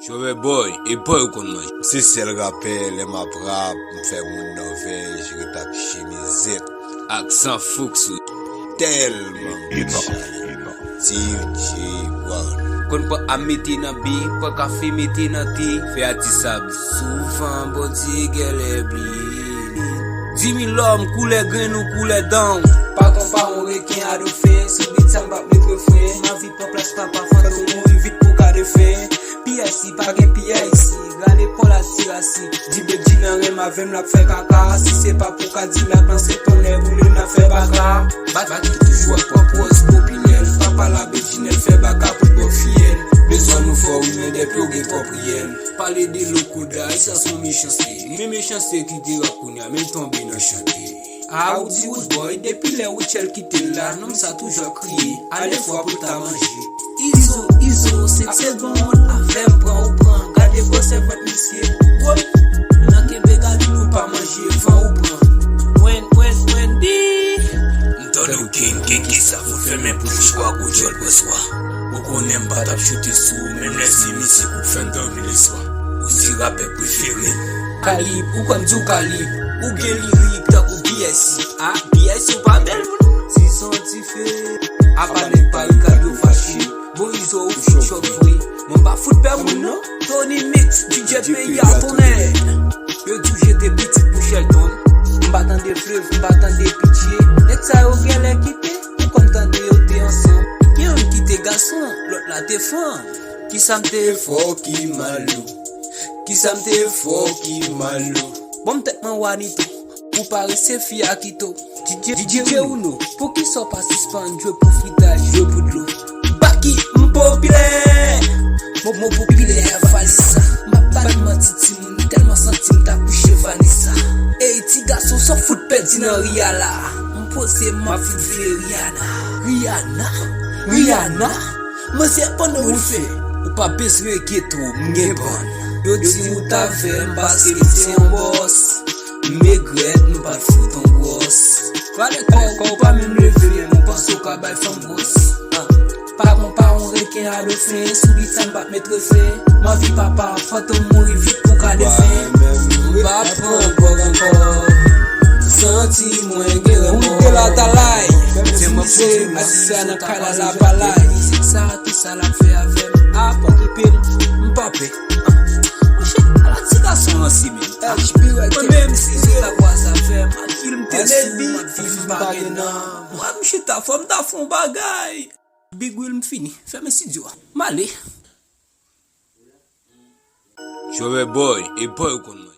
Chove boy, e boy kon mwen. Si sel rappel, ma prap, m'fè moun novej, retap chemizet. Aksan fuks ou. Telman Kon pa amiti na bi, pa kafe meti na ti. Fe ati sab, soufan boti gele bli. 10,000 l'homme, koule gren ou koule down. Pa kompa on rekin a do fe, sou bit sa mbap me prefre. Ma vi pa plas pa fantou, mou vit pou ka de fe. Piye si, pa gen piye isi, gane pou la tira si. Di bek di nan rem avem la fe kaka. Si se pa pou ka di la plan se ton le voule na fe baka. Bat ki toujou propose popinel. Papa la bek di nel fe baka pou bo fiel. Besoin nous faut une des plus grandes propriétaires. Parler de l'okoda, ça sont méchancetés. Mais méchancetés qui dira qu'on y a même tombé dans chantier. Ah, ou dit wood boy, depuis les Wichel qui était là, non, ça a toujours crié. Allez, fois pour ta manger. Iso, c'est bon, avec prend ou prend. Gardez vos servantes, monsieur. Ouais, n'a qu'un gardez nous pas manger, vent ou prend. When, di. M'tolo king qui ça vous fait même pour choix, ou jol pour soi. Ou n'aime pas tap chute sous, même les émissions ou fin dormir le soir. Ou si rappel préféré. Kalib, ou kon djou kalib. Ou gen lirik tak ou BSC. Ah, BSC ou pas bel moun. Si son ti fe. A pa nek pa yu kado fashi. Bon izo ou fit chok vwe. Mon ba fout pe moun non. Tony Mix, DJ P ya tonen. Yo tou jete petit pou Shelton. M'batan de fleuve, m'batan de pitié. Nek sa yo gen l'ekite. Ou kontan de yo te ensemble. Yon qui te garçon, l'autre la défend. Qui ça m'te fort, qui malou. Qui ça m'te fort, qui malou. Bon tête man wanito, pour paraître fille à Kito. DJ Uno, pour qui soit pas suspend, jeu pour fritage, jeu pour de l'eau. Baki m'populaire, mon populaire Valissa. Ma balle m'a titi moun, tellement senti m'ta couché Vanessa. Hey ti garçon, sans foot peti nan Riala. M'pose ma foot Rihanna, mais c'est pas nous le fait. Ou pas besoin de ghetto, m'est bon. Yo di ou ta ve, parce que c'est un boss. M'aigrette, nous pas fout en gosse. Fallait qu'on pas même lever, mon pense au cabal femme grosse. Pas mon parent requin à le fin, soubi ça m'bat mettre fait. Ma vie papa, faut mourir vite pour qu'à défait. Pas pour encore. Senti moins guerre, mon la talai. C'est mon frère, assis na kala la balai. C'est ça, tout ça la fait avec. Ah, pas qui pile, m'papé. La ti garçon aussi, mais. Même si c'est la voix ça fait, ma film t'es sous, ma film bagay nan. Moi, m'chit ta fond bagay. Big Will m'fini, fais mes studio. Malé. Chove boy, e boy kon mwen.